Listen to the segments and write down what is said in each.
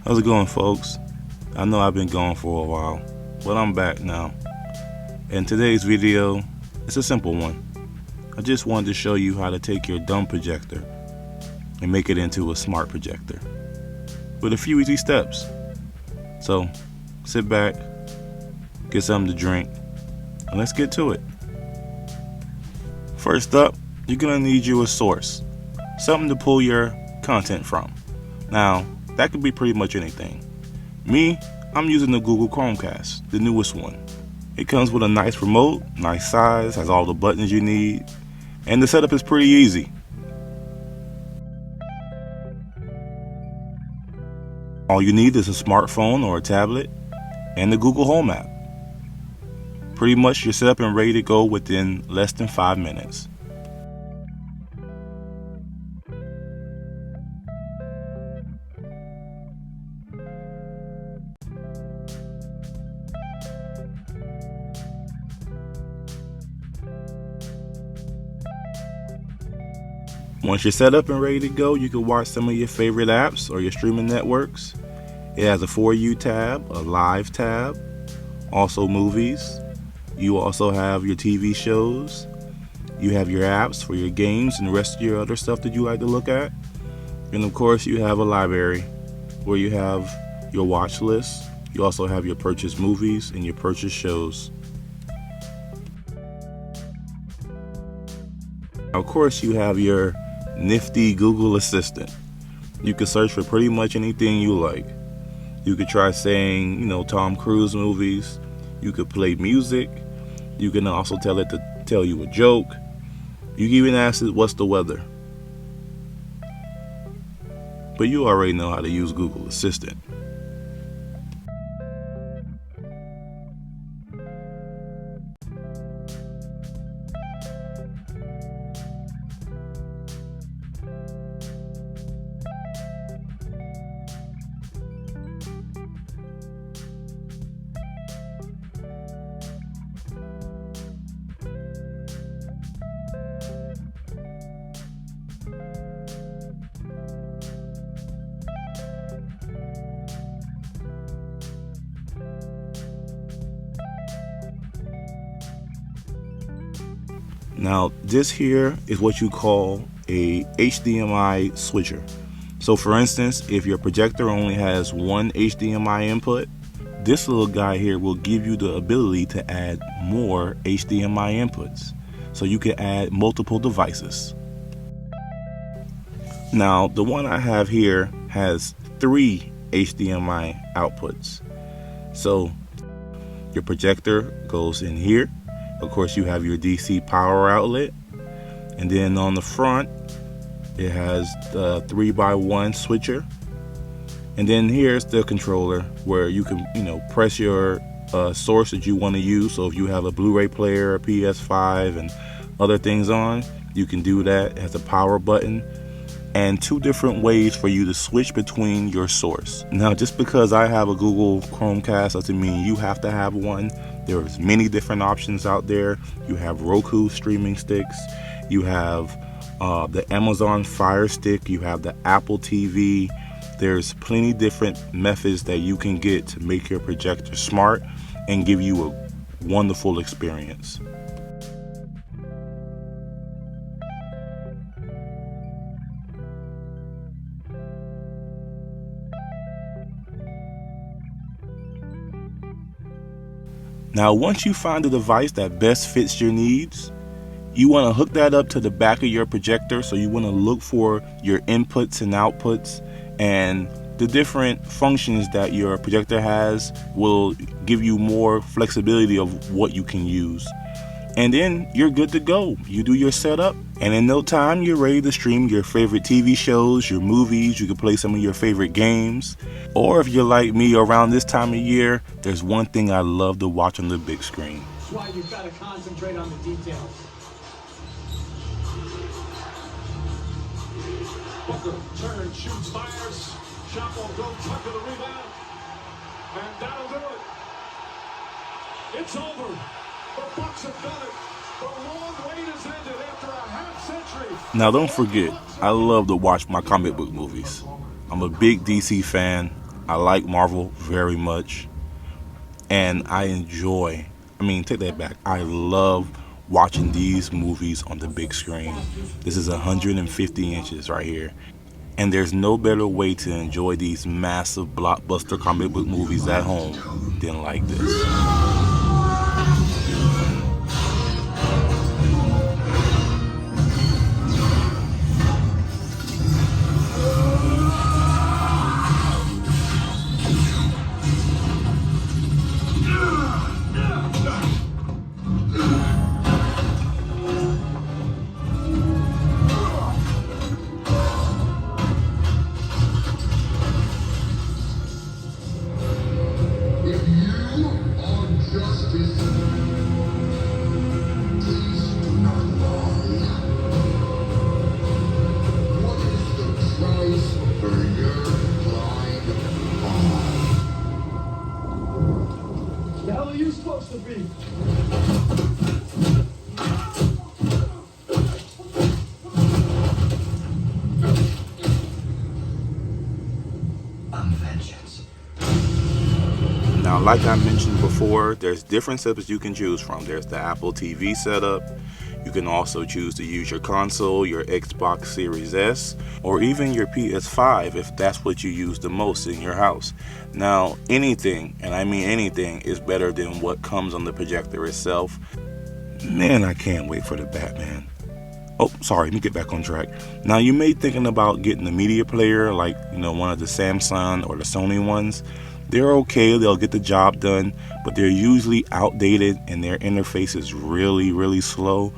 How's it going, folks? I know I've been gone for a while, but I'm back now. And today's video is a simple one. I just wanted to show you how to take your dumb projector and make it into a smart projector with a few easy steps. So sit back, get something to drink, and let's get to it. First up, you're gonna need you a source, something to pull your content from. Now, that could be pretty much anything. Me, I'm using the Google Chromecast, the newest one. It comes with a nice remote, nice size, has all the buttons you need, and the setup is pretty easy. All you need is a smartphone or a tablet and the Google Home app. Pretty much you're set up and ready to go within less than 5 minutes. Once you're set up and ready to go, you can watch some of your favorite apps or your streaming networks. It has a For You tab, a Live tab, also movies. You also have your TV shows. You have your apps for your games and the rest of your other stuff that you like to look at. And of course, you have a library where you have your watch list. You also have your purchased movies and your purchased shows. Of course, you have your nifty Google Assistant. You can search for pretty much anything you like. You could try saying, Tom Cruise movies. You could play music. You can also tell it to tell you a joke. You can even ask it, what's the weather? But you already know how to use Google Assistant. Now, this here is what you call a HDMI switcher. So for instance, if your projector only has one HDMI input, this little guy here will give you the ability to add more HDMI inputs. So you can add multiple devices. Now, the one I have here has 3 HDMI outputs. So your projector goes in here. Of course, you have your DC power outlet, and then on the front it has the 3x1 switcher, and then here's the controller where you can press your source that you want to use. So if you have a Blu-ray player, a PS5 and other things on, you can do that. It has a power button and 2 different ways for you to switch between your source. Now, just because I have a Google Chromecast doesn't mean you have to have one. There's many different options out there. You have Roku streaming sticks. You have the Amazon Fire Stick. You have the Apple TV. There's plenty different methods that you can get to make your projector smart and give you a wonderful experience. Now, once you find the device that best fits your needs, you want to hook that up to the back of your projector. So you want to look for your inputs and outputs, and the different functions that your projector has will give you more flexibility of what you can use. And then you're good to go. You do your setup, and in no time you're ready to stream your favorite TV shows, your movies. You can play some of your favorite games. Or if you're like me, around this time of year, there's one thing I love to watch on the big screen. That's why you've got to concentrate on the details. Booker turns, shoots, fires. Shot will go, tuck to the rebound. And that'll do it. It's over. The Bucks have done it. The long wait has ended after a half century. Now, don't forget, I love to watch my comic book movies. I'm a big DC fan. I like Marvel very much, and I enjoy, take that back. I love watching these movies on the big screen. This is 150 inches right here. And there's no better way to enjoy these massive blockbuster comic book movies at home than like this. If you are justice, please do not lie. What is the price for your blind eye? The hell are you supposed to be? I'm vengeance. Now, like I mentioned before, there's different setups you can choose from. There's the Apple TV setup. You can also choose to use your console, your Xbox Series S, or even your PS5 if that's what you use the most in your house. Now, anything, and I mean anything, is better than what comes on the projector itself. Man, I can't wait for the Batman. Oh, sorry, let me get back on track. Now, you may be thinking about getting a media player like, one of the Samsung or the Sony ones. They're okay, they'll get the job done, but they're usually outdated and their interface is really, really slow,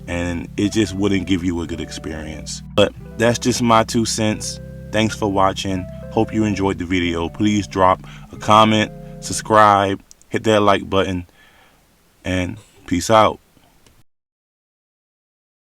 and it just wouldn't give you a good experience. But that's just my 2 cents. Thanks for watching. Hope you enjoyed the video. Please drop a comment, subscribe, hit that like button, and peace out.